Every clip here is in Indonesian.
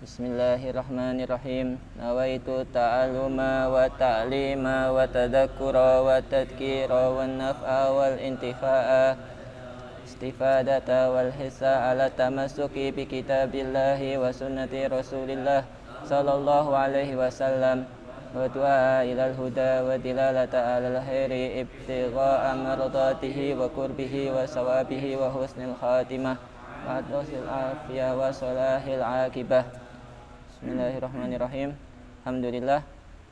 Bismillahirrahmanirrahim. Nawaitu ta'alluma wa ta'lima wa tadhakkura wa tadhkira wa naf'a wal intifa'a istifadata wal hissa ala tamassuki bi kitabillahi wa sunnati rasulillah sallallahu alaihi wasallam wa du'a ilal huda wa dilalata alal khairi ibtigha'a mardatihi wa qurbihi wa sawabihi wa husnil khatimah wa dosil afiyah wa salahil akibah. Bismillahirrahmanirrahim. Alhamdulillah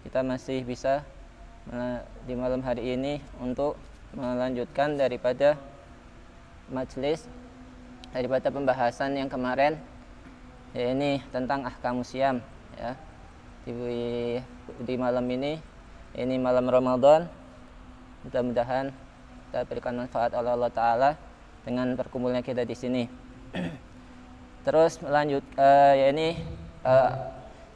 kita masih bisa di malam hari ini untuk melanjutkan daripada majelis daripada pembahasan yang kemarin, ya, ini tentang ahkamus syiyam, ya. Di malam ini malam Ramadan, mudah-mudahan kita berikan manfaat oleh Allah Ta'ala dengan perkumpulnya kita di sini. Terus melanjut,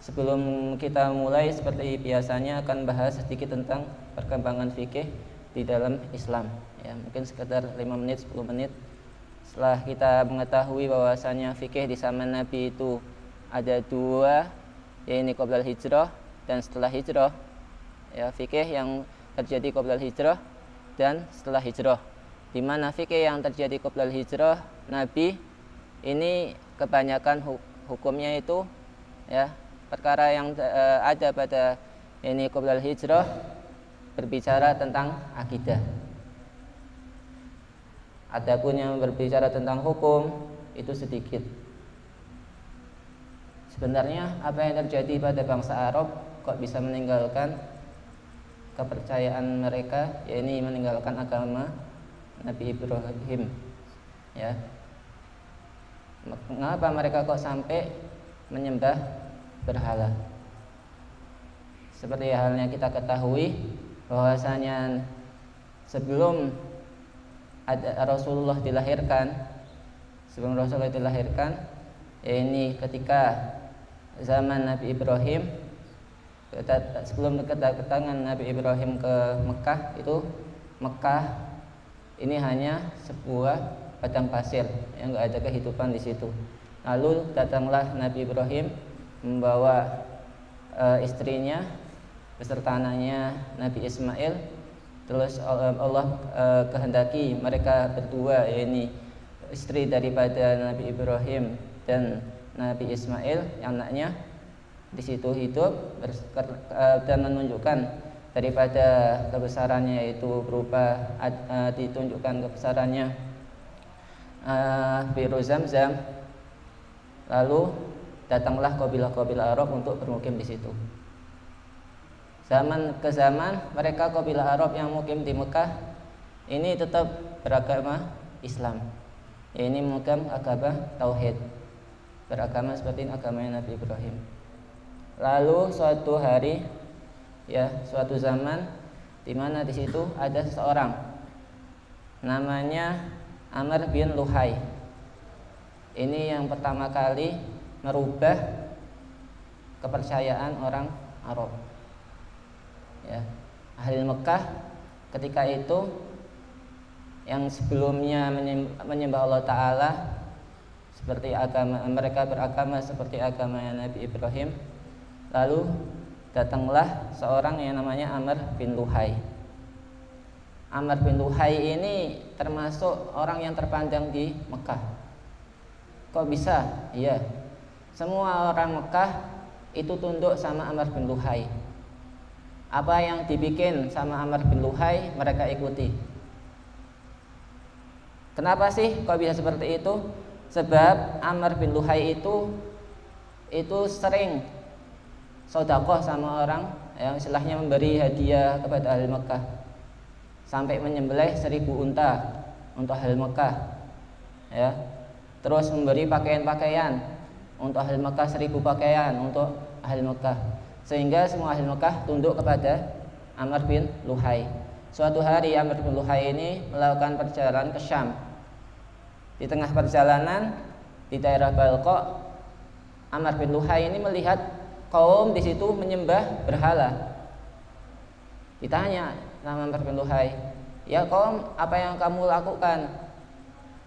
sebelum kita mulai seperti biasanya akan bahas sedikit tentang perkembangan fikih di dalam Islam, ya, mungkin sekitar 5 menit 10 menit. Setelah kita mengetahui bahwasanya fikih di zaman Nabi itu ada dua, yaitu qoblal hijrah dan setelah hijrah, ya, fikih yang terjadi qoblal hijrah dan setelah hijrah. Di mana fikih yang terjadi qoblal hijrah Nabi ini kebanyakan hukumnya itu, ya, perkara yang ada pada ini qoblal hijrah berbicara tentang akidah. Adapun yang berbicara tentang hukum itu sedikit. Sebenarnya apa yang terjadi pada bangsa Arab kok bisa meninggalkan kepercayaan mereka, yaitu meninggalkan agama Nabi Ibrahim, ya. Mengapa mereka kok sampai menyembah berhala? Seperti halnya kita ketahui bahwasanya sebelum Rasulullah dilahirkan, ini ketika zaman Nabi Ibrahim, sebelum kedatangan Nabi Ibrahim ke Mekah, itu Mekah ini hanya sebuah padang pasir yang nggak ada kehidupan di situ. Lalu datanglah Nabi Ibrahim membawa istrinya beserta anaknya Nabi Ismail. Terus Allah kehendaki mereka berdua, yaitu istri daripada Nabi Ibrahim dan Nabi Ismail, anaknya, di situ hidup dan menunjukkan daripada kebesarannya, yaitu berupa ditunjukkan kebesarannya biru Zamzam. Lalu datanglah kabilah-kabilah Arab untuk bermukim di situ. Zaman ke zaman mereka kabilah Arab yang mukim di Mekah ini tetap beragama Islam. Ini mukim agama tauhid, beragama seperti agama Nabi Ibrahim. Lalu suatu hari, ya, suatu zaman di mana di situ ada seseorang namanya Amr bin Luhai. Ini yang pertama kali merubah kepercayaan orang Arab, ya. Ahli Mekah ketika itu yang sebelumnya menyembah Allah Ta'ala seperti agama mereka, beragama seperti agama Nabi Ibrahim. Lalu datanglah seorang yang namanya Amr bin Luhai. Amr bin Luhai ini termasuk orang yang terpandang di Mekah. Kok bisa? Iya, semua orang Mekah itu tunduk sama Amr bin Luhai. Apa yang dibikin sama Amr bin Luhai mereka ikuti. Kenapa sih kok bisa seperti itu? Sebab Amr bin Luhai itu sering sedekah sama orang, yang istilahnya memberi hadiah kepada ahli Mekah, sampai menyembelih 1000 unta untuk ahli Mekah, ya. Terus memberi pakaian-pakaian untuk ahli Mekah, 1000 pakaian untuk ahli Mekah, sehingga semua ahli Mekah tunduk kepada Amr bin Luhai. Suatu hari Amr bin Luhai ini melakukan perjalanan ke Syam. Di tengah perjalanan di daerah Balqa, Amr bin Luhai ini melihat kaum di situ menyembah berhala. Ditanya sama Amr bin Luhai, "Ya kaum, apa yang kamu lakukan?"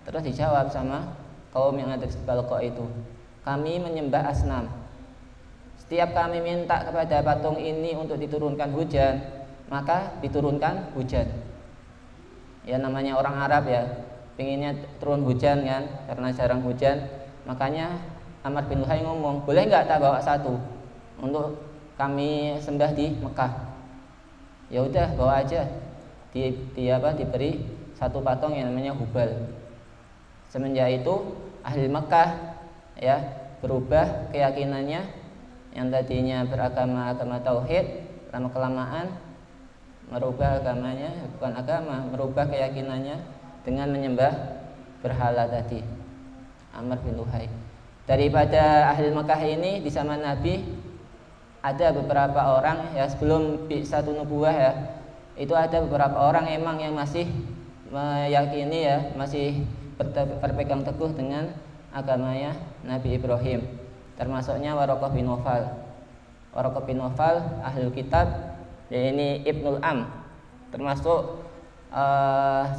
Terus dijawab sama kaum yang ada di Balqa itu, "Kami menyembah asnam." setiap kami minta kepada patung ini untuk diturunkan hujan, maka diturunkan hujan. Ya namanya orang Arab ya, pinginnya turun hujan kan, karena jarang hujan. Makanya Amr bin Luhai ngomong, boleh nggak tak bawa satu untuk kami sembah di Mekah? Ya udah bawa aja. Diberi satu patung yang namanya Hubal. Semenjak itu ahli Mekah ya berubah keyakinannya, yang tadinya beragama tauhid, lama kelamaan merubah agamanya, bukan agama, merubah keyakinannya dengan menyembah berhala tadi. Amr bin Luhai. Daripada ahli Mekah ini di zaman Nabi ada beberapa orang ya, sebelum satu nubuah ya, itu ada beberapa orang emang yang masih meyakini ya, masih berpegang teguh dengan agamanya Nabi Ibrahim, termasuknya Waraqah bin Nawfal. Waraqah bin Nawfal ahlul kitab, ya ini Ibnul Am, termasuk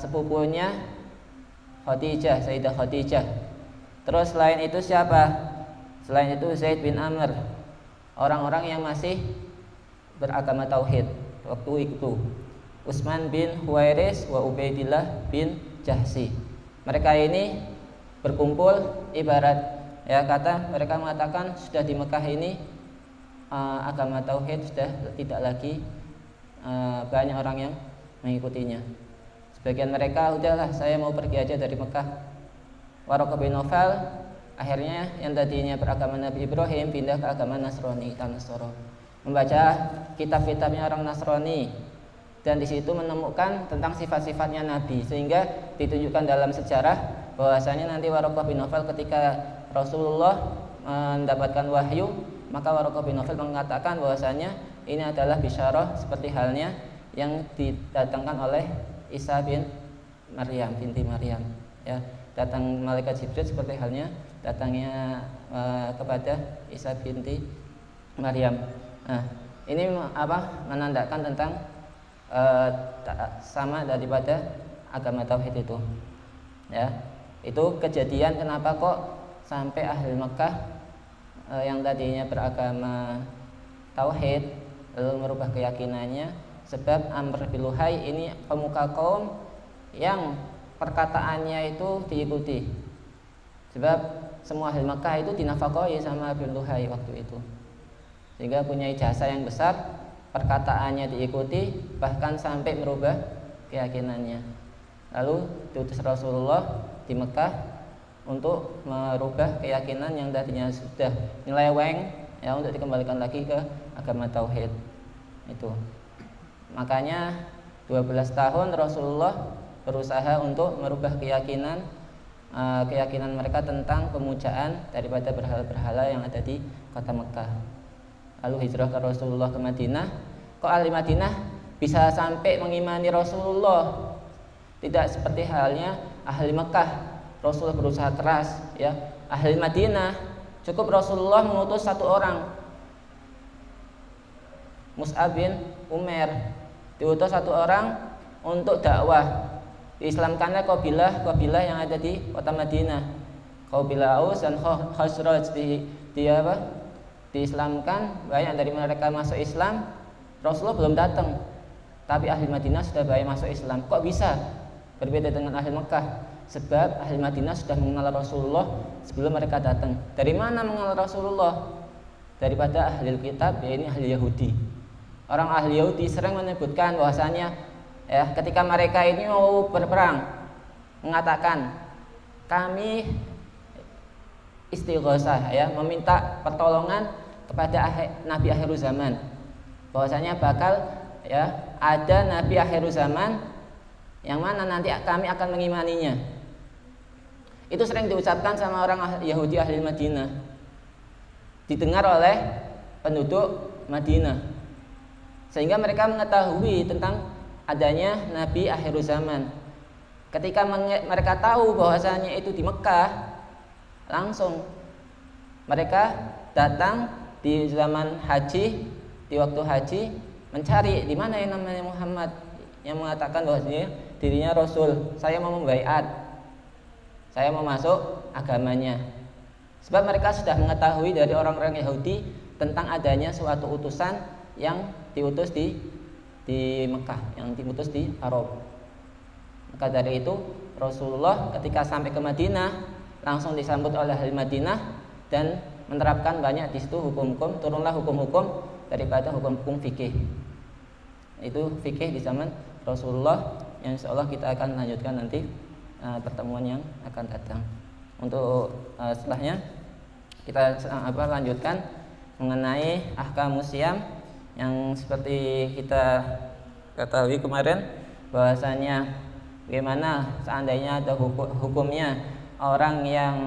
sepupunya Khadijah, Sayyidah Khadijah. Terus selain itu siapa? Selain itu Zaid bin Amr, orang-orang yang masih beragama tauhid waktu itu. Utsman bin Huwairis wa Ubaidillah bin Jahsi. Mereka ini berkumpul ibarat ya, kata mereka mengatakan sudah di Mekah ini agama tauhid sudah tidak lagi banyak orang yang mengikutinya. Sebagian mereka udahlah saya mau pergi aja dari Mekah. Waraqah bin Nawfal akhirnya yang tadinya beragama Nabi Ibrahim pindah ke agama Nasrani, Tanasoro, membaca kitab-kitabnya orang Nasrani, dan di situ menemukan tentang sifat-sifatnya Nabi, sehingga ditunjukkan dalam sejarah bahwasanya nanti Waraqah bin Nawfal ketika Rasulullah mendapatkan wahyu, maka Waraqah bin Nawfal mengatakan bahwasanya ini adalah bisyarah seperti halnya yang didatangkan oleh Isa bin Maryam, binti Maryam ya, datang malaikat Jibril seperti halnya datangnya kepada Isa binti Maryam. Nah, ini menandakan tentang sama daripada agama tauhid itu ya. Itu kejadian kenapa kok sampai ahli Mekah yang tadinya beragama tauhid lalu merubah keyakinannya, sebab Amr bin Luhai ini pemuka kaum yang perkataannya itu diikuti. Sebab semua ahli Mekah itu dinafkahi sama Amr bin Luhai waktu itu, sehingga punya jasa yang besar, perkataannya diikuti bahkan sampai merubah keyakinannya. Lalu diutus Rasulullah di Mekah untuk merubah keyakinan yang tadinya sudah nyeleweng ya, untuk dikembalikan lagi ke agama tauhid itu. Makanya 12 tahun Rasulullah berusaha untuk merubah keyakinan mereka tentang pemujaan daripada berhala-berhala yang ada di kota Mekah. Lalu hijrah ke Rasulullah ke Madinah. Kok ahli Madinah bisa sampai mengimani Rasulullah? Tidak seperti halnya ahli Mekah. Rasulullah berusaha keras ya. Ahli Madinah cukup Rasulullah mengutus satu orang, Mus'ab bin Umair, diutus satu orang untuk dakwah. Diislamkannya kabilah yang ada di kota Madinah, kabilah Aus dan Khazraj diislamkan. Banyak dari mereka masuk Islam. Rasulullah belum datang, tapi ahli Madinah sudah banyak masuk Islam. Kok bisa berbeda dengan ahli Mekah? Sebab ahli Madinah sudah mengenal Rasulullah sebelum mereka datang. Dari mana mengenal Rasulullah? Daripada ahli kitab, yaitu ahli Yahudi. Orang ahli Yahudi sering menyebutkan bahwasanya ya, ketika mereka ini mau berperang, mengatakan kami istighosah ya, meminta pertolongan kepada Nabi akhir zaman, bahwasanya bakal ya ada Nabi akhir zaman yang mana nanti kami akan mengimaninya. Itu sering diucapkan sama orang Yahudi ahli Madinah, didengar oleh penduduk Madinah, sehingga mereka mengetahui tentang adanya Nabi akhir zaman. Ketika mereka tahu bahwasanya itu di Mekah, langsung mereka datang di zaman haji, di waktu haji, mencari di mana yang namanya Muhammad yang mengatakan bahwasanya dirinya Rasul. Saya mau membaiat, saya mau masuk agamanya. Sebab mereka sudah mengetahui dari orang-orang Yahudi tentang adanya suatu utusan yang diutus di Mekah, yang diutus di Arab. Maka dari itu Rasulullah ketika sampai ke Madinah langsung disambut oleh ahli Madinah dan menerapkan banyak di situ hukum-hukum, turunlah hukum-hukum daripada hukum-hukum fikih. Itu fikih di zaman Rasulullah yang insyaallah kita akan lanjutkan nanti pertemuan yang akan datang. Untuk setelahnya kita lanjutkan mengenai ahkamus siyam yang seperti kita ketahui kemarin, bahwasanya bagaimana seandainya ada hukumnya orang yang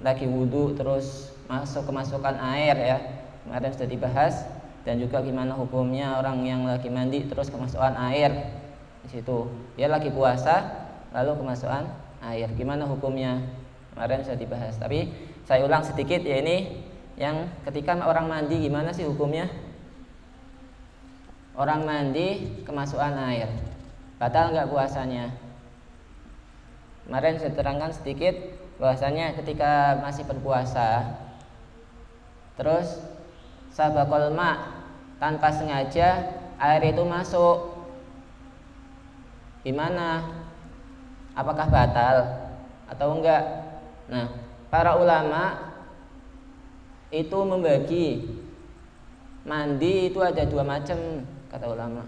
lagi wudhu terus kemasukan air ya, kemarin sudah dibahas, dan juga gimana hukumnya orang yang lagi mandi terus kemasukan air di situ, dia lagi puasa lalu kemasukan air, gimana hukumnya kemarin sudah dibahas. Tapi saya ulang sedikit ya, ini yang ketika orang mandi gimana sih hukumnya? Orang mandi kemasukan air, batal nggak puasanya? Kemarin saya terangkan sedikit bahwasanya ketika masih berpuasa terus sabaqal ma, tanpa sengaja air itu masuk, gimana? Apakah batal atau enggak? Nah, para ulama itu membagi mandi itu ada dua macam, kata ulama.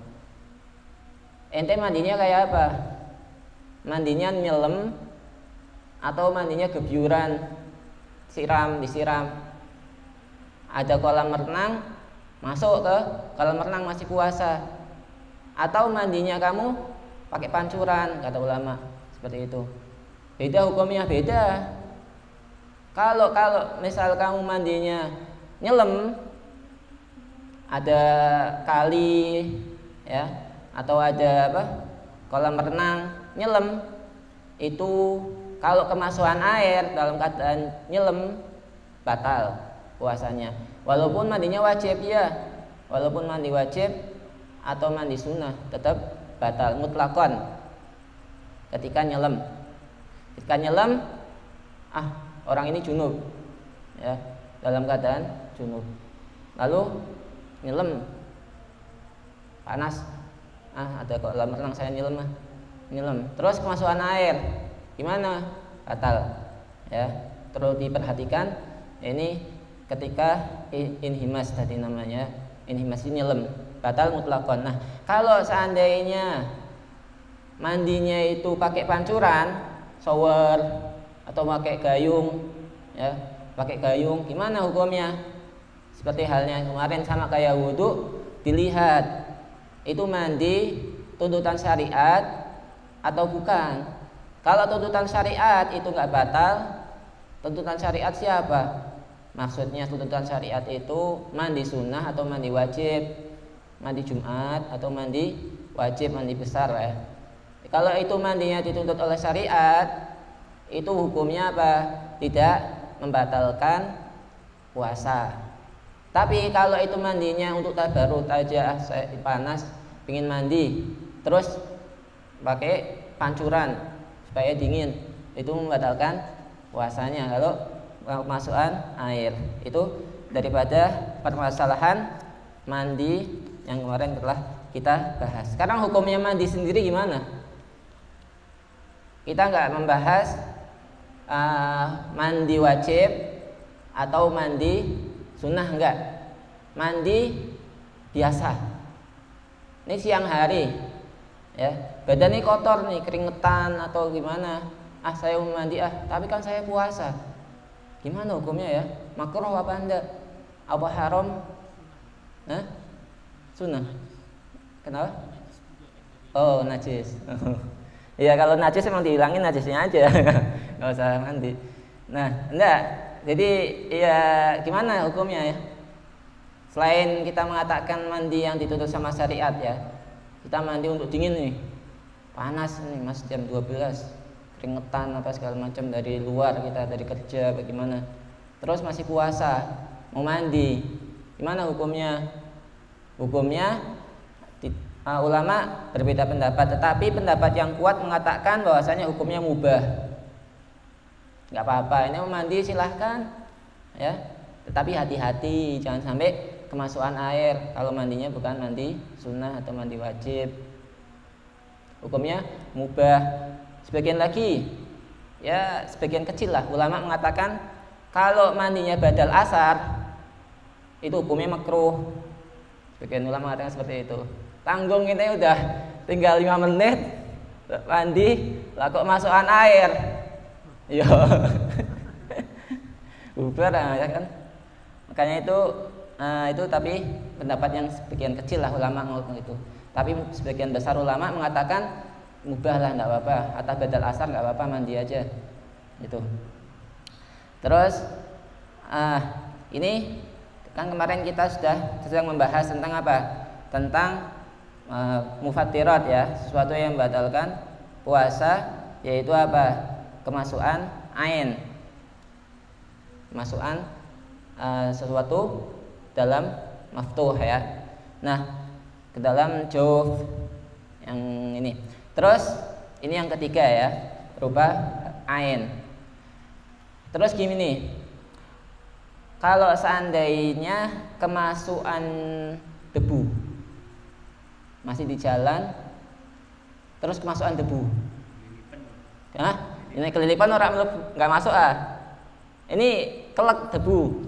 Ente mandinya kayak apa? Mandinya nyelam atau mandinya gebyuran, disiram? Ada kolam renang, masuk ke kolam renang masih puasa, atau mandinya kamu pakai pancuran, kata ulama. Seperti itu. Beda hukumnya, beda. Kalau misal kamu mandinya nyelam, ada kali ya, atau ada kolam renang, nyelam, itu kalau kemasukan air dalam keadaan nyelam batal puasanya. Walaupun mandinya wajib ya, walaupun mandi wajib atau mandi sunnah tetap batal mutlakon ketika nyelam. Ketika nyelam, orang ini junub ya, dalam keadaan junub, lalu nyelam panas, ada kolam renang saya nyelam terus kemasukan air, gimana? Batal ya. Terus diperhatikan ini ketika inhimas tadi namanya, inhimas ini nyelam, batal mutlakon. Nah, kalau seandainya mandinya itu pakai pancuran, shower atau pakai gayung ya, pakai gayung, gimana hukumnya? Seperti halnya kemarin sama kayak wudhu, dilihat itu mandi tuntutan syariat atau bukan. Kalau tuntutan syariat itu nggak batal. Tuntutan syariat siapa? Maksudnya tuntutan syariat itu mandi sunnah atau mandi wajib, mandi Jumat atau mandi wajib, mandi besar ya. Kalau itu mandinya dituntut oleh syariat, itu hukumnya apa? Tidak membatalkan puasa. Tapi kalau itu mandinya untuk tabarut aja, saya panas, pingin mandi, terus pakai pancuran supaya dingin, itu membatalkan puasanya kalau kemasukan air. Itu daripada permasalahan mandi yang kemarin telah kita bahas. Sekarang hukumnya mandi sendiri gimana? Kita nggak membahas mandi wajib atau mandi sunnah, enggak. Mandi biasa. Ini siang hari ya, badannya kotor nih, keringetan atau gimana, saya mau mandi tapi kan saya puasa, gimana hukumnya ya? Makruh apa enggak? Apa haram? Sunnah. Kenapa? Oh, najis. Ya kalau najis emang dihilangin najisnya aja, nggak usah mandi. Nah, enggak. Jadi ya gimana hukumnya ya? Selain kita mengatakan mandi yang dituntut sama syariat ya, kita mandi untuk dingin nih, panas nih mas jam 12, keringetan apa segala macam dari luar, kita dari kerja bagaimana, terus masih puasa mau mandi, gimana hukumnya? Hukumnya ulama berbeda pendapat, tetapi pendapat yang kuat mengatakan bahwasanya hukumnya mubah. Nggak apa-apa, ini mau mandi silahkan ya, tetapi hati-hati jangan sampai kemasukan air kalau mandinya bukan mandi sunnah atau mandi wajib. Hukumnya mubah. Sebagian lagi, ya sebagian kecil lah ulama mengatakan kalau mandinya badal asar itu hukumnya makruh. Sebagian ulama mengatakan seperti itu. Tanggung ini udah tinggal 5 menit mandi, lah kok masukan air. Yo. Bubar ya kan. Makanya itu tapi pendapat yang sebagian kecil lah ulama ngomong itu. Tapi sebagian besar ulama mengatakan mubah lah, enggak apa-apa. Atas badal asar enggak apa-apa, mandi aja. Itu. Terus ini kan kemarin kita sudah sedang membahas tentang apa? Tentang mufattirat ya, sesuatu yang membatalkan puasa, yaitu apa? Kemasukan ain. Kemasukan sesuatu dalam maftuh ya. Nah, ke dalam jawf yang ini. Terus ini yang ketiga ya, berupa ain. Terus gini nih. Kalau seandainya kemasukan debu masih di jalan, terus kemasukan debu, ini kelilipan orang nggak masuk ini kelek debu,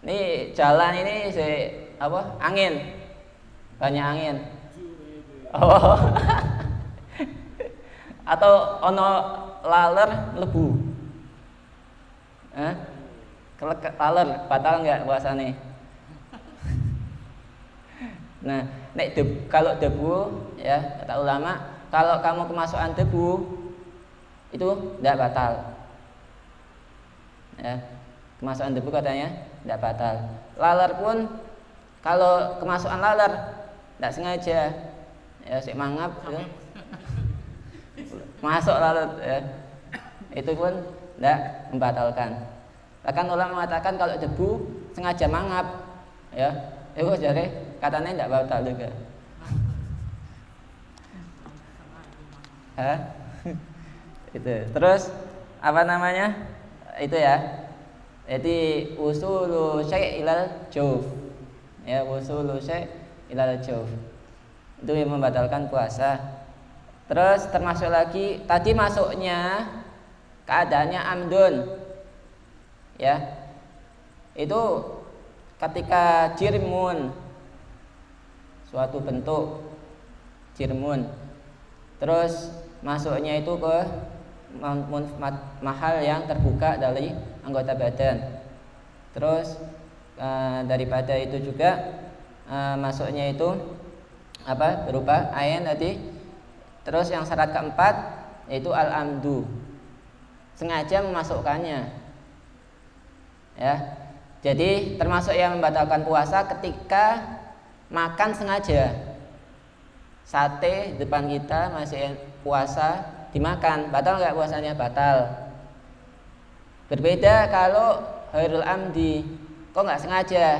ini jalan ini angin, banyak angin, atau ono laler lebu, kelek laler batal nggak puasane? Nah, kalau debu ya kata ulama, kalau kamu kemasukan debu itu tidak batal. Ya, kemasukan debu katanya tidak batal. Laler pun kalau kemasukan laler tidak sengaja, ya sik mangap, ya. Masuk laler, ya. Itu pun tidak membatalkan. Bahkan ulama mengatakan kalau debu sengaja mangap, ya, itu jadi katanya tidak batal juga. Itu. Terus apa namanya? Itu ya. Jadi usulu syai' ilal jawf. Ya, usulu syai' ilal jawf. Itu yang membatalkan puasa. Terus termasuk lagi tadi masuknya keadaannya amdun. Ya. Itu ketika jirmun, suatu bentuk jirmun, terus masuknya itu ke mahal yang terbuka dari anggota badan. Terus daripada itu juga masuknya itu apa? Berupa ain tadi. Terus yang syarat keempat yaitu al-amdu, sengaja memasukkannya. Ya. Jadi termasuk yang membatalkan puasa ketika makan sengaja. Sate depan kita masih puasa dimakan, batal nggak puasanya? Batal. Berbeda kalau ghairul amdi, kok nggak sengaja,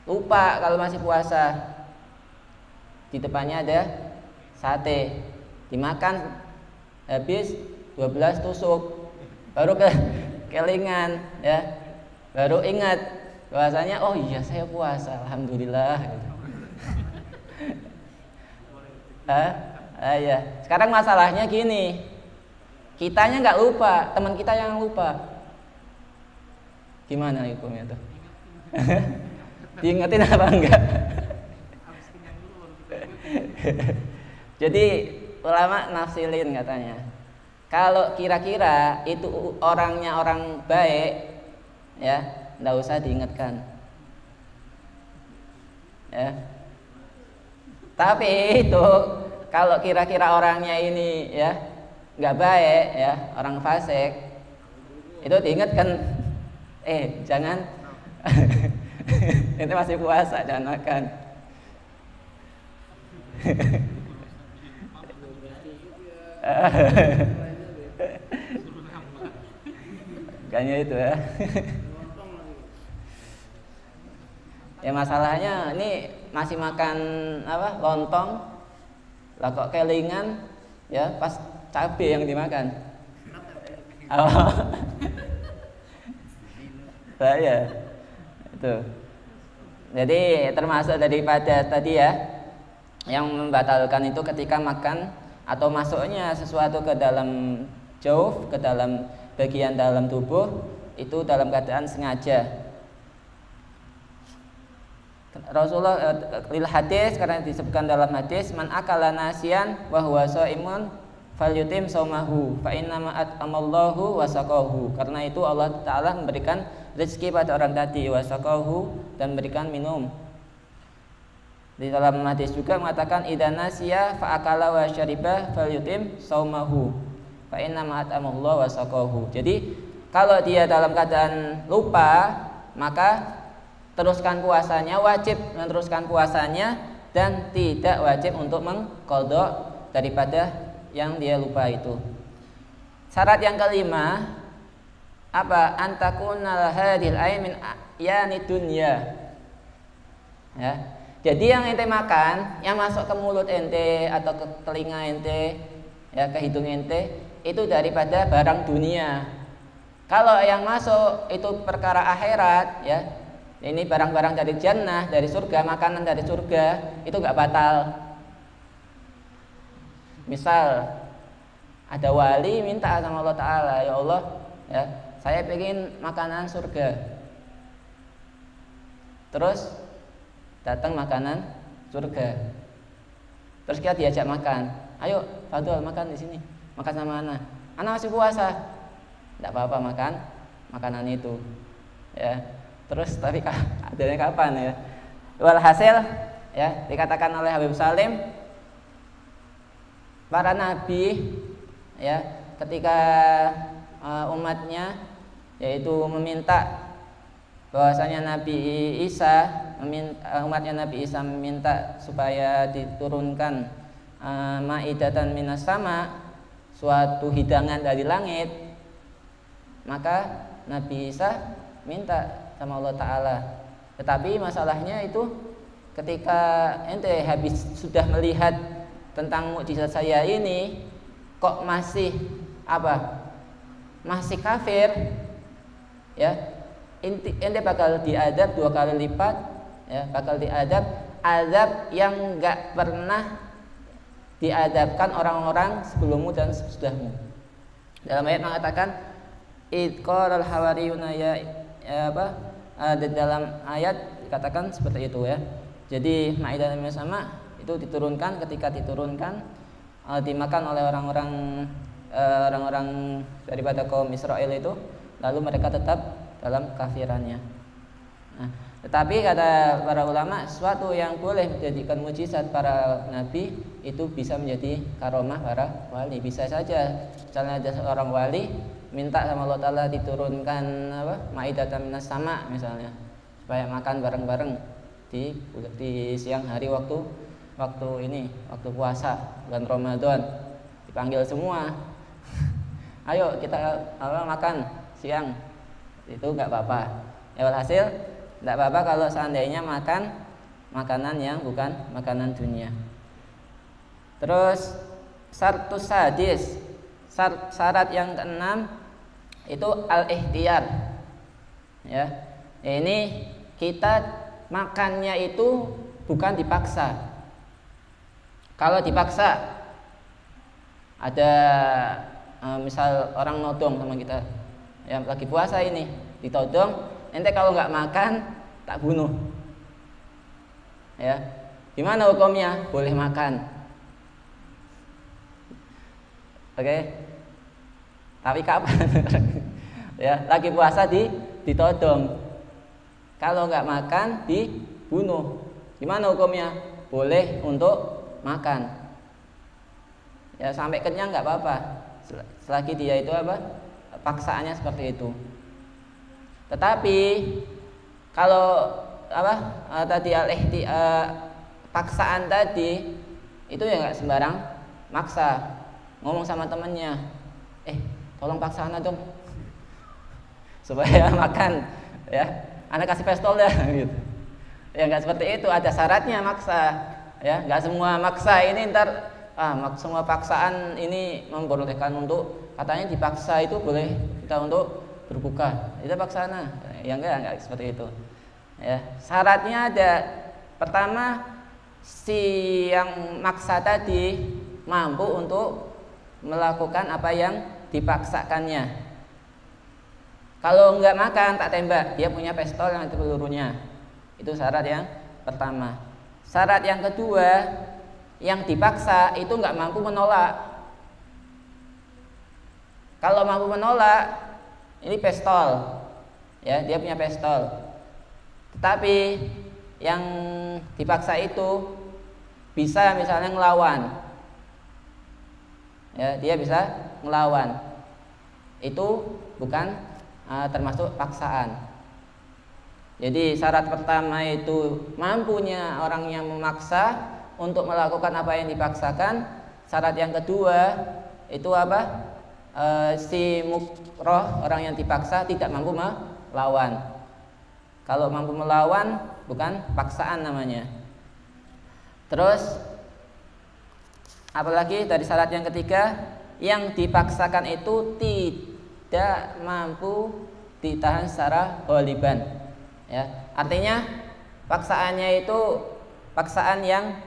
lupa kalau masih puasa, di depannya ada sate, dimakan habis 12 tusuk, baru kelingan ya. Baru ingat bahwasanya oh iya saya puasa, alhamdulillah. Ya. Sekarang masalahnya gini, kitanya nggak lupa, teman kita yang lupa. Gimana hukumnya tuh? Diingetin apa enggak? Jadi ulama nafsilin katanya, kalau kira-kira itu orangnya orang baik, ya, nggak usah diingatkan, ya. Tapi itu kalau kira-kira orangnya ini ya nggak baik, ya, orang fasik, itu diingatkan, jangan, itu masih puasa, jangan makan. Kayaknya itu ya. Ya masalahnya ini masih makan apa? Lontong. Lah kok kelingan ya pas cabai yang dimakan. Bahaya. Itu. Jadi termasuk daripada tadi ya, yang membatalkan itu ketika makan atau masuknya sesuatu ke dalam jauf, ke dalam bagian dalam tubuh itu dalam keadaan sengaja. Rasulullah lil hadis, karena disebutkan dalam hadis, man akala nasian wa huwa shaimun falyutim saumahu fa inna ma at'amallahu wa saqahu. Karena itu Allah Ta'ala memberikan rezeki pada orang tadi, wa saqahu, dan memberikan minum. Di dalam hadis juga mengatakan idza nasiya fa akala wa syariba falyutim saumahu fa inna ma at'amallahu wa saqahu. Jadi kalau dia dalam keadaan lupa, maka teruskan puasanya, wajib meneruskan puasanya dan tidak wajib untuk mengqadha daripada yang dia lupa itu. Syarat yang kelima apa? Antakunal hadil aimin yani dunya. Ya. Jadi yang ente makan, yang masuk ke mulut ente atau ke telinga ente, ya ke hidung ente, itu daripada barang dunia. Kalau yang masuk itu perkara akhirat, ya, ini barang-barang dari jannah, dari surga, makanan dari surga, itu nggak batal. Misal ada wali minta sama Allah Ta'ala, ya Allah, ya, saya pengen makanan surga. Terus datang makanan surga. Terus kita diajak makan. Ayo, Fadol makan di sini. Makan sama anak. Anak masih puasa. Tidak apa-apa makan makanan itu. Ya. Terus tapi adanya kapan ya? Walhasil ya dikatakan oleh Habib Salim, para nabi ya ketika umatnya yaitu meminta bahwasanya Nabi Isa umatnya Nabi Isa meminta supaya diturunkan maidatan minas sama, suatu hidangan dari langit, maka Nabi Isa minta sama Allah Ta'ala. Tetapi masalahnya itu ketika ente habis sudah melihat tentang mukjizat saya ini, kok masih apa? Masih kafir, ya, ente bakal diadab 2 kali lipat, ya, bakal diadab azab yang enggak pernah diadabkan orang-orang sebelummu dan sesudahmu. Dalam ayat mengatakan idqalal hawariyuna ya apa? Dalam ayat dikatakan seperti itu ya. Jadi Maidah sama itu diturunkan, ketika diturunkan dimakan oleh orang-orang daripada kaum Israel itu, lalu mereka tetap dalam kafirannya. Nah, tetapi kata para ulama, sesuatu yang boleh menjadikan mujizat para nabi itu bisa menjadi karomah para wali. Bisa saja misalnya ada seorang wali minta sama Allah Ta'ala diturunkan apa? Maidatan minas sama misalnya, supaya makan bareng-bareng di siang hari waktu puasa bulan Ramadan, dipanggil semua. Ayo kita makan siang. Itu enggak apa-apa. Ya walhasil enggak apa-apa kalau seandainya makan makanan yang bukan makanan dunia. Terus syartus sadis, syarat yang keenam itu al-ihtiyar. Ya. Ini kita makannya itu bukan dipaksa. Kalau dipaksa, ada misal orang nodong sama kita, ya lagi puasa ini, ditodong, ente kalau nggak makan tak bunuh. Ya, gimana hukumnya? Boleh makan. Oke. Tapi kapan? Ya, lagi puasa ditodong. Kalau nggak makan dibunuh. Gimana hukumnya? Boleh untuk makan. Ya, sampai kenyang nggak apa-apa. Selagi dia itu apa? Paksaannya seperti itu. Tetapi kalau apa? Tadi paksaan tadi itu ya nggak sembarang maksa. Ngomong sama temennya, tolong paksa anak dong supaya makan, ya, anak kasih pistol ya, gitu. Ya nggak seperti itu, ada syaratnya maksa, ya, nggak semua maksa ini ntar semua paksaan ini membolehkan untuk, katanya dipaksa itu boleh kita untuk berbuka, itu paksana, ya enggak seperti itu, Ya, syaratnya ada, pertama si yang maksa tadi mampu untuk melakukan apa yang dipaksakannya. Kalau nggak makan tak tembak, dia punya pistol yang ada pelurunya. Itu syarat yang pertama. Syarat yang kedua, yang dipaksa itu nggak mampu menolak. Kalau mampu menolak, ini pistol, ya dia punya pistol. Tetapi yang dipaksa itu bisa misalnya ngelawan, ya dia bisa ngelawan. Itu bukan termasuk paksaan. Jadi syarat pertama itu mampunya orang yang memaksa untuk melakukan apa yang dipaksakan. Syarat yang kedua itu apa? Si mukroh, orang yang dipaksa tidak mampu melawan. Kalau mampu melawan bukan paksaan namanya. Terus apalagi dari syarat yang ketiga, yang dipaksakan itu tidak mampu ditahan secara ghaliban. Ya, artinya paksaannya itu paksaan yang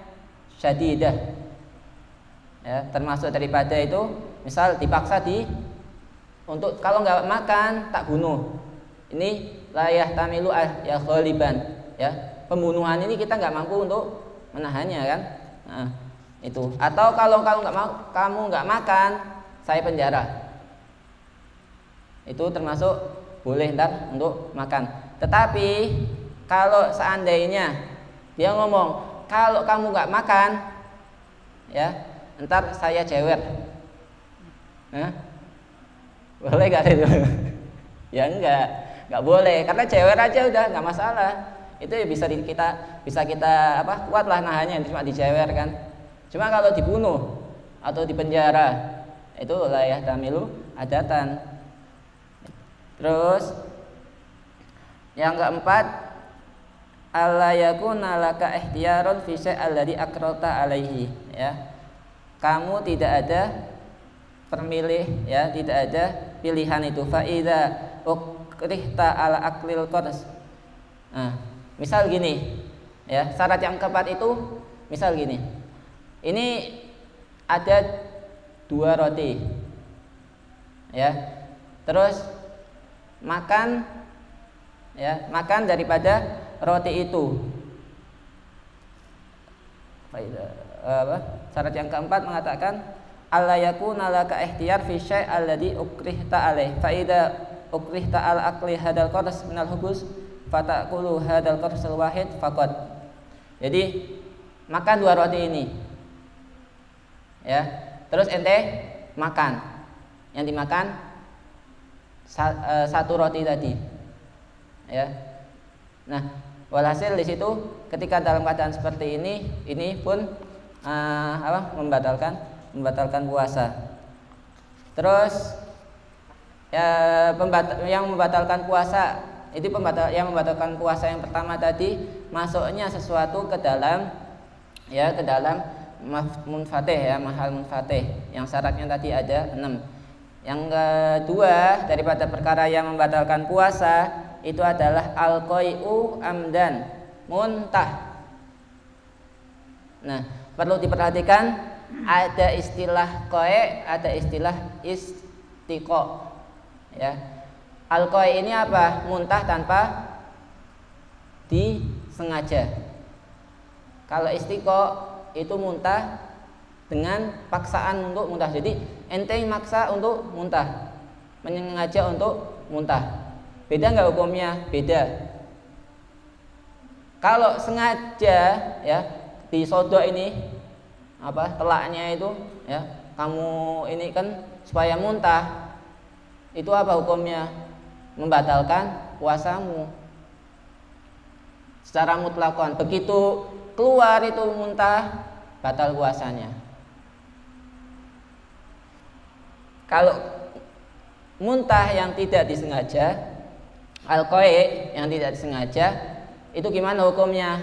syadidah. Ya, termasuk daripada itu, misal dipaksa untuk kalau nggak makan tak bunuh. Ini layah tamilu ya ghaliban. Ya, pembunuhan ini kita nggak mampu untuk menahannya kan. Nah, itu. Atau kalau kamu nggak makan, saya penjara. Itu termasuk boleh ntar untuk makan. Tetapi kalau seandainya dia ngomong, kalau kamu nggak makan, ya ntar saya jewer, boleh nggak itu? Ya nggak boleh, karena jewer aja udah nggak masalah. Itu ya bisa kita kuat lah nahannya, cuma dijewer kan. Cuma kalau dibunuh atau dipenjara, itu layah tamilu adatan. Terus yang keempat, alla yakuna laka ikhtiyarun fi syai'il ladzi akrarta alaihi, ya. Kamu tidak ada permilih, ya, tidak ada pilihan itu. Fa idza ukrihta ala aklil qars. Nah, misal gini, ya, syarat yang keempat itu misal gini. Ini ada 2 roti. Ya. Terus makan, ya, makan daripada roti itu. Syarat yang keempat mengatakan alla yakuna laka ikhtiyar fi syai' alladhi ukrihta alaih. Fa idza ukrihta al aqli hadal qars minal hubus fataqulu hadal qarsul wahid faqat. Jadi makan 2 roti ini. Ya. Terus ente makan. Yang dimakan 1 roti tadi, ya. Nah, walhasil di situ ketika dalam keadaan seperti ini pun membatalkan puasa. Terus yang membatalkan puasa itu yang membatalkan puasa yang pertama tadi masuknya sesuatu ke dalam munfatih, ya, mahal munfatih yang syaratnya tadi ada 6. Yang kedua daripada perkara yang membatalkan puasa itu adalah al-qai'u amdan, muntah. Nah, perlu diperhatikan ada istilah qai', ada istilah istiqa. Ya. Al-qai' ini apa? Muntah tanpa disengaja. Kalau istiqa itu muntah dengan paksaan untuk muntah. Jadi ente maksa untuk muntah, menyengaja untuk muntah. Beda nggak hukumnya? Beda. Kalau sengaja, ya, di sodok ini telaknya itu, ya, kamu ini kan supaya muntah, itu apa hukumnya? Membatalkan puasamu secara mutlakon. Begitu keluar itu muntah, batal puasanya. Kalau muntah yang tidak disengaja, al-qai' yang tidak disengaja, itu gimana hukumnya?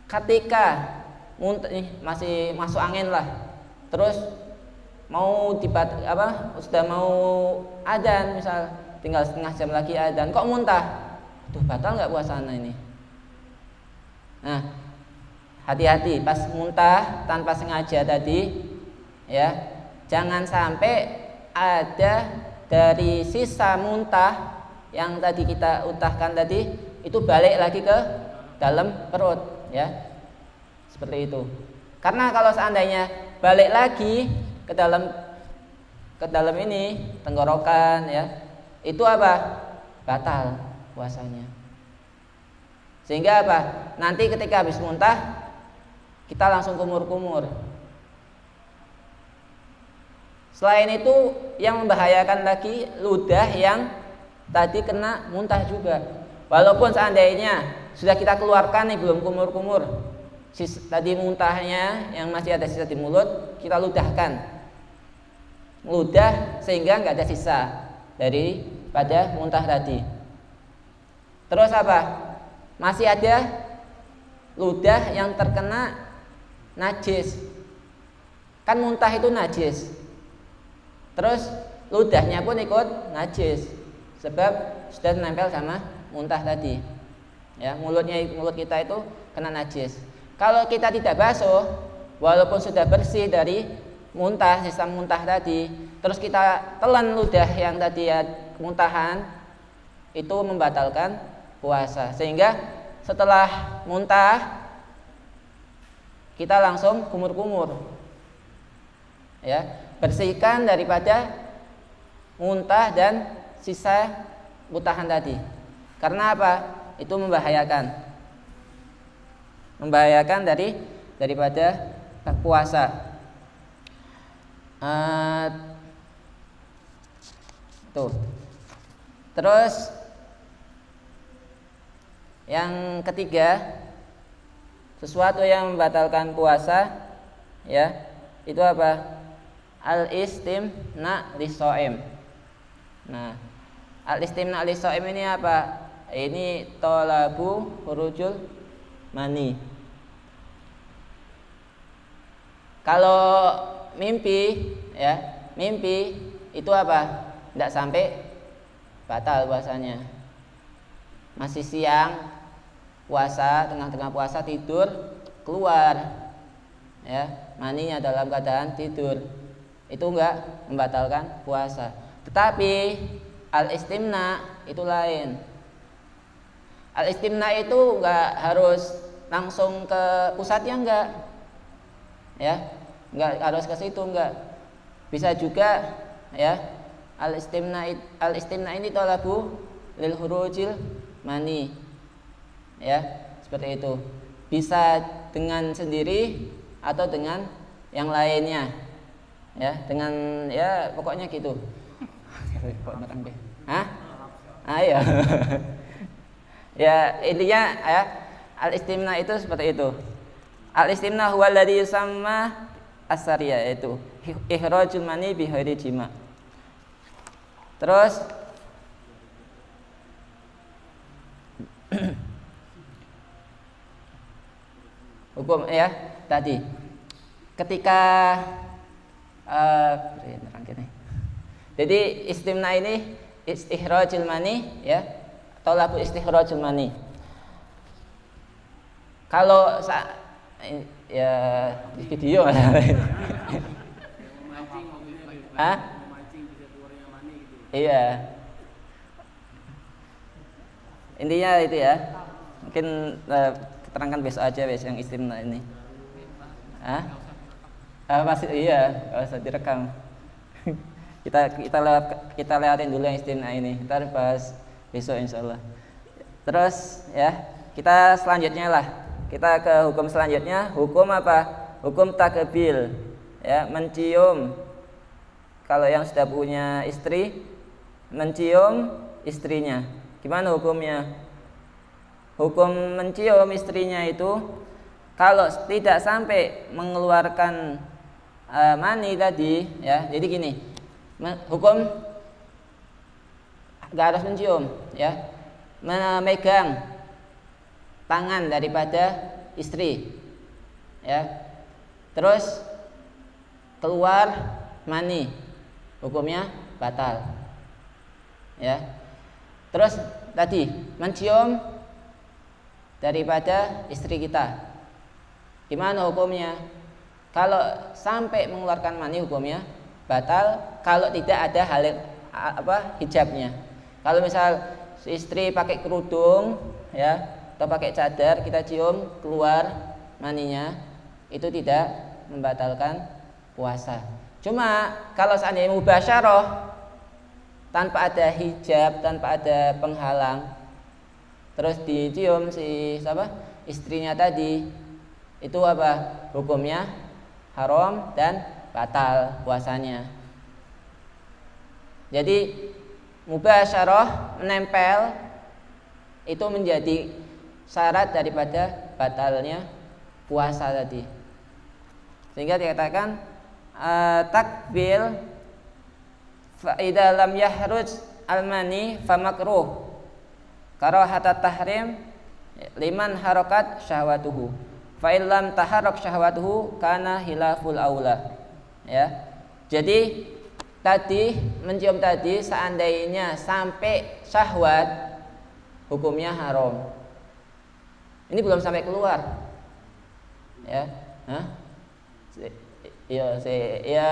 Ketika muntah masih masuk angin lah, terus mau sudah mau adzan, misal tinggal setengah jam lagi adzan, kok muntah? Tuh batal nggak puasa ini? Nah, hati-hati pas muntah tanpa sengaja tadi, ya, jangan sampai ada dari sisa muntah yang tadi kita utahkan tadi itu balik lagi ke dalam perut, ya, seperti itu. Karena kalau seandainya balik lagi ke dalam ini tenggorokan, ya, itu apa? Batal puasanya. Sehingga apa? Nanti ketika habis muntah kita langsung kumur-kumur. Selain itu yang membahayakan lagi ludah yang tadi kena muntah juga. Walaupun seandainya sudah kita keluarkan nih belum kumur-kumur, tadi muntahnya yang masih ada sisa di mulut kita ludahkan, ludah sehingga nggak ada sisa daripada muntah tadi. Terus apa? Masih ada ludah yang terkena najis. Kan muntah itu najis. Terus ludahnya pun ikut najis sebab sudah nempel sama muntah tadi. Ya, mulut kita itu kena najis. Kalau kita tidak basuh, walaupun sudah bersih dari muntah, sisa muntah tadi, terus kita telan ludah yang tadi ya muntahan, itu membatalkan puasa. Sehingga setelah muntah kita langsung kumur-kumur. Ya, bersihkan daripada muntah dan sisa muntahan tadi. Karena apa? Itu membahayakan daripada puasa. Tuh. Terus yang ketiga, sesuatu yang membatalkan puasa, ya, itu apa? Al-istimna lis-shaim. Nah, al-istimna lis-shaim ini apa? Ini tolabu khurujul mani. Kalau mimpi, ya, mimpi itu apa? Tidak sampai batal puasanya. Masih siang puasa, tengah-tengah puasa tidur, keluar, ya, maninya dalam keadaan tidur, itu enggak membatalkan puasa. Tetapi al-istimna itu lain. Al-istimna itu enggak harus langsung ke pusatnya, enggak, ya, enggak harus ke situ, enggak. Bisa juga, ya, al-istimna ini talabu lil khurujil mani, ya, seperti itu. Bisa dengan sendiri atau dengan yang lainnya, ya, dengan, ya, pokoknya gitu. Hah? Iya. Ya, intinya, ya, al-istimna itu seperti itu. Al-istimna huwa alladhi yusamma as-sariyah, yaitu ikhrajul mani bi ghairi jima'. Terus hukum, ya, tadi ketika jadi istimna ini istikhrajul mani, ya, tolabu istikhrajul mani. Kalau ya di video Hah? Iya. Intinya itu, ya. Mungkin terangkan besok aja wes yang istimna ini. Hah? Masih, iya, nggak usah direkam. kita lewatin dulu yang istimna ini. Ntar bahas besok insyaallah. Terus, ya, kita selanjutnya lah. Kita ke hukum selanjutnya. Hukum apa? Hukum takbil, ya, mencium. Kalau yang sudah punya istri, mencium istrinya. Gimana hukumnya? Hukum mencium istrinya itu kalau tidak sampai mengeluarkan mani tadi, ya. Jadi gini, hukum gak harus mencium, ya, memegang tangan daripada istri, ya, terus keluar mani, hukumnya batal, ya. Terus tadi mencium daripada istri kita. Gimana hukumnya? Kalau sampai mengeluarkan mani hukumnya batal kalau tidak ada hijabnya. Kalau misal istri pakai kerudung ya atau pakai cadar, kita cium keluar maninya, itu tidak membatalkan puasa. Cuma kalau seandainya mubasyarah tanpa ada hijab, tanpa ada penghalang, terus dicium si istrinya tadi, itu hukumnya haram dan batal puasanya. Jadi mubasyarah menempel itu menjadi syarat daripada batalnya puasa tadi. Sehingga dikatakan takbil fa idza lam yahruj al-mani fa makruh karahata tahrim liman harakat syahwatuhu fa illam taharrak syahwatuhu kana hilaful aula. Ya. Jadi tadi mencium tadi seandainya sampai syahwat hukumnya haram. Ini belum sampai keluar. Ya. Ya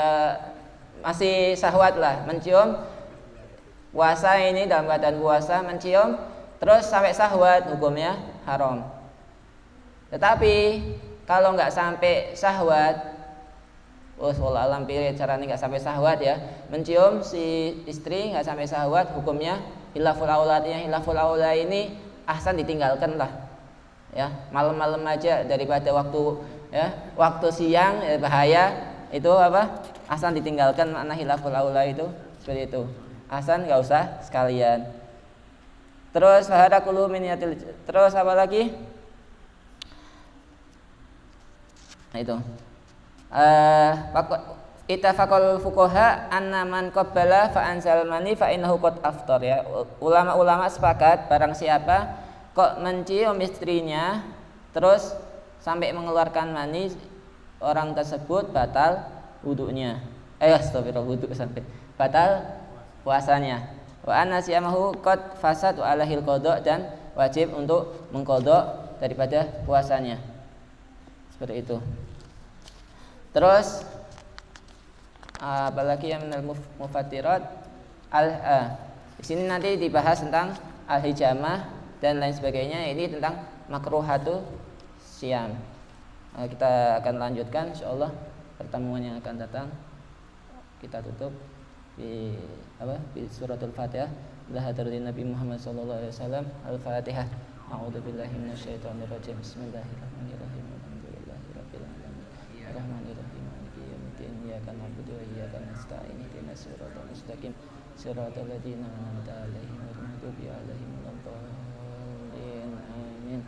masih syahwat lah, mencium puasa ini dalam keadaan puasa mencium terus sampai syahwat hukumnya haram. Tetapi kalau nggak sampai syahwat, wallahu alam pilih caranya nggak sampai syahwat ya, mencium si istri nggak sampai syahwat hukumnya hilaful aula. Hilaful aula ini ahsan ditinggalkan lah ya, malam-malam aja daripada waktu siang bahaya, itu ahsan ditinggalkan. Makna hilaful aula itu seperti itu, ahsan nggak usah sekalian. Terus fahadakulu miniatil, terus apa lagi? Nah itu ittafaqal fuqaha anna man qabbala fa anzal mani fa innahu qad aftar ya. Ulama-ulama sepakat barang siapa kok mencium istrinya terus sampai mengeluarkan mani, orang tersebut batal wudunya. Astagfirullah, wudu sampai batal puasanya. Wa anna siyamahu qad fasad wa alahil qada, dan wajib untuk mengqadha daripada puasanya. Seperti itu. Terus apalagi yang minal mufattirat di sini nanti dibahas tentang al-hijamah dan lain sebagainya. Ini tentang makruhatu syam. Kita akan lanjutkan insyaallah pertemuan yang akan datang. Kita tutup di suratul Fatihah. Bila hadratin Nabi Muhammad sallallahu alaihi wasallam. Al-Fatihah. A'udzubillahi minasyaitonir rajim. Bismillahirrahmanirrahim. Alhamdulillahirabbil alamin. Arrahmanirrahim. Maliki yaumiddin. Iyyaka na'budu wa iyyaka nasta'in. Ihdinas siratal mustaqim. Siratal ladzina an'amta 'alaihim ghairil maghdubi 'alaihim waladdallin. Amin.